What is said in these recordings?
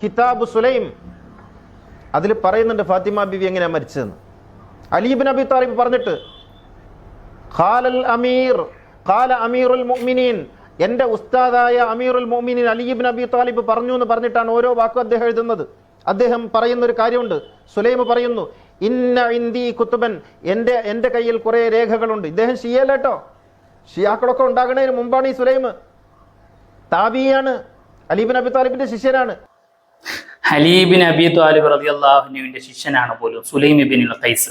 കിതാബ് സുലൈം അതിൽ പറയുന്നുണ്ട് ഫാത്തിമ ബിവി എങ്ങനെയാ മരിച്ചതെന്ന്. അലി ഇബ്നു അബി താലിബ് പറഞ്ഞിട്ട് ഖാല അമീറുൽ മുഅ്മിനീൻ, എൻ്റെ ഉസ്താദായ അമീറുൽ മുഅ്മിനീൻ അലി ഇബ്നു അബി താലിബ് പറഞ്ഞു എന്ന് പറഞ്ഞിട്ടാണ് ഓരോ വാക്കും അദ്ദേഹം എഴുതുന്നത്. അദ്ദേഹം പറയുന്ന ഒരു കാര്യമുണ്ട്. സുലൈം പറയുന്നു, ഇന്ന ഇന്ദി കുത്തുബൻ, എൻ്റെ കയ്യിൽ കുറേ രേഖകളുണ്ട്. ഇദ്ദേഹം ഷിയല്ലേട്ടോ, ഷിയാക്കളൊക്കെ ഉണ്ടാകുന്നതിന് മുമ്പാണ് ഈ സുലൈം. താബിയാണ്, അലി ഇബ്നു അബി താലിബിന്റെ ശിഷ്യനാണ്. അലി ഇബ്നു അബി താലിബ് റളിയല്ലാഹു അൻഹുവിന്റെ ശിഷ്യനാണ് പോലും സുലൈം ഇബ്നുൽ ഖൈസ്.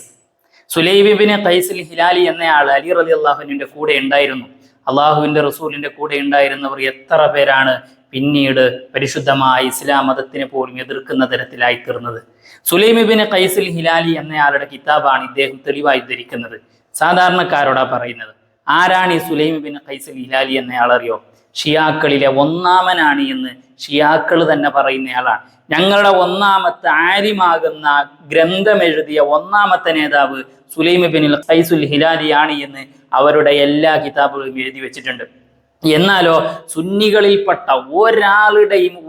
സുലൈം ഇബ്നു ഖൈസുൽ ഹിലാലി എന്നയാൾ അലി റളിയല്ലാഹു അൻഹുവിന്റെ കൂടെ ഉണ്ടായിരുന്നു. അള്ളാഹുവിന്റെ റസൂലിന്റെ കൂടെ ഉണ്ടായിരുന്നവർ എത്ര പേരാണ് പിന്നീട് പരിശുദ്ധമായ ഇസ്ലാം മതത്തിനെ പോലും എതിർക്കുന്ന തരത്തിലായി തീർന്നത്. സുലൈം ഇബ്നു ഖൈസുൽ ഹിലാലി എന്നയാളുടെ കിതാബാണ് ഇദ്ദേഹം തെളിവായി ധരിക്കുന്നത്. സാധാരണക്കാരോടാ പറയുന്നത്. ആരാണ് ഈ സുലൈം ഇബ്നു ഖൈസുൽ ഹിലാലി എന്നയാൾ അറിയോ? ഷിയാക്കളിലെ ഒന്നാമനാണ് എന്ന് ഷിയാക്കൾ തന്നെ പറയുന്നയാളാണ്. ഞങ്ങളുടെ ഒന്നാമത്തെ ആലിമാകുന്ന ഗ്രന്ഥമെഴുതിയ ഒന്നാമത്തെ നേതാവ് സുലൈം ഇബ്നുൽ ഖൈസുൽ ഹിലാലിയാണ് എന്ന് അവരുടെ എല്ലാ കിതാബുകളും എഴുതി വെച്ചിട്ടുണ്ട്. എന്നാലോ സുന്നികളിൽപ്പെട്ട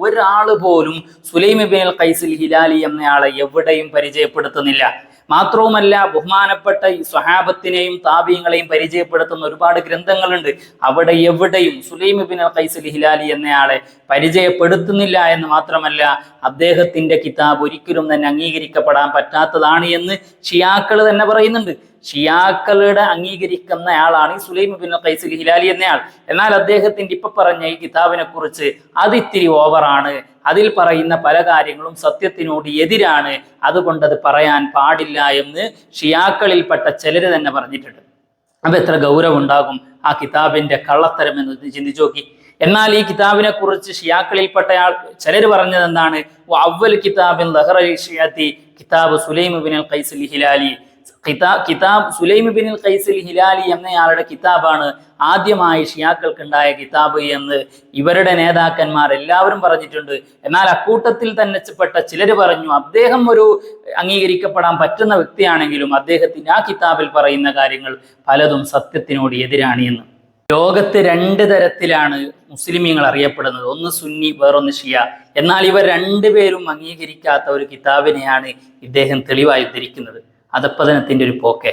ഒരാൾ പോലും സുലൈം ഇബ്നുൽ ഖൈസുൽ ഹിലാലി എന്നയാളെ എവിടെയും പരിചയപ്പെടുത്തുന്നില്ല. മാത്രവുമല്ല, ബഹുമാനപ്പെട്ട ഈ സ്വഹാബത്തിനെയും താബീങ്ങളെയും പരിചയപ്പെടുത്തുന്ന ഒരുപാട് ഗ്രന്ഥങ്ങളുണ്ട്. അവിടെ എവിടെയും സുലൈം ഇബ്നുൽ ഖൈസുൽ ഹിലാലി എന്നയാളെ പരിചയപ്പെടുത്തുന്നില്ല എന്ന് മാത്രമല്ല, അദ്ദേഹത്തിന്റെ കിതാബ് ഒരിക്കലും തന്നെ അംഗീകരിക്കപ്പെടാൻ പറ്റാത്തതാണ് എന്ന് ഷിയാക്കൾ തന്നെ പറയുന്നുണ്ട്. ഷിയാക്കളുടെ അംഗീകരിക്കുന്ന ആളാണ് ഈ സുലൈം ഇബ്നുൽ ഖൈസുൽ ഹിലാലി എന്നയാൾ. എന്നാൽ അദ്ദേഹത്തിന്റെ ഇപ്പൊ പറഞ്ഞ ഈ കിതാബിനെ കുറിച്ച് അത് ഇത്തിരി ഓവറാണ്, അതിൽ പറയുന്ന പല കാര്യങ്ങളും സത്യത്തിനോട് എതിരാണ്, അതുകൊണ്ട് അത് പറയാൻ പാടില്ല എന്ന് ഷിയാക്കളിൽപ്പെട്ട ചിലര് തന്നെ പറഞ്ഞിട്ടുണ്ട്. അപ്പൊ എത്ര ഗൗരവം ഉണ്ടാകും ആ കിതാബിന്റെ കള്ളത്തരം എന്ന് ചിന്തിച്ചു നോക്കി. എന്നാൽ ഈ കിതാബിനെ കുറിച്ച് ഷിയാക്കളിൽപ്പെട്ട ചിലർ പറഞ്ഞത് എന്താണ്? അവ്വൽ കിതാബിൻ കിതാബ് സുലൈം ഇബ്നുൽ ഖൈസുൽ ഹിലാലി. കിതാബ് സുലൈം ഇബ്നുൽ ഖൈസുൽ ഹിലാലി എന്നയാളുടെ കിതാബാണ് ആദ്യമായി ഷിയാക്കൾക്ക് ഉണ്ടായ കിതാബ് എന്ന് ഇവരുടെ നേതാക്കന്മാർ എല്ലാവരും പറഞ്ഞിട്ടുണ്ട്. എന്നാൽ അക്കൂട്ടത്തിൽ തന്നെ പെട്ട ചിലർ പറഞ്ഞു, അദ്ദേഹം ഒരു അംഗീകരിക്കപ്പെടാൻ പറ്റുന്ന വ്യക്തിയാണെങ്കിലും അദ്ദേഹത്തിന്റെ ആ കിതാബിൽ പറയുന്ന കാര്യങ്ങൾ പലതും സത്യത്തിനോട് എതിരാണ് എന്ന്. ലോകത്ത് രണ്ട് തരത്തിലാണ് മുസ്ലിമീങ്ങൾ അറിയപ്പെടുന്നത്, ഒന്ന് സുന്നി, വേറൊന്ന് ഷിയ. എന്നാൽ ഇവർ രണ്ടുപേരും അംഗീകരിക്കാത്ത ഒരു കിതാബിനെയാണ് ഇദ്ദേഹം തെളിവായി ധരിക്കുന്നത്. അധപ്പതനത്തിന്റെ ഒരു പോക്കെ.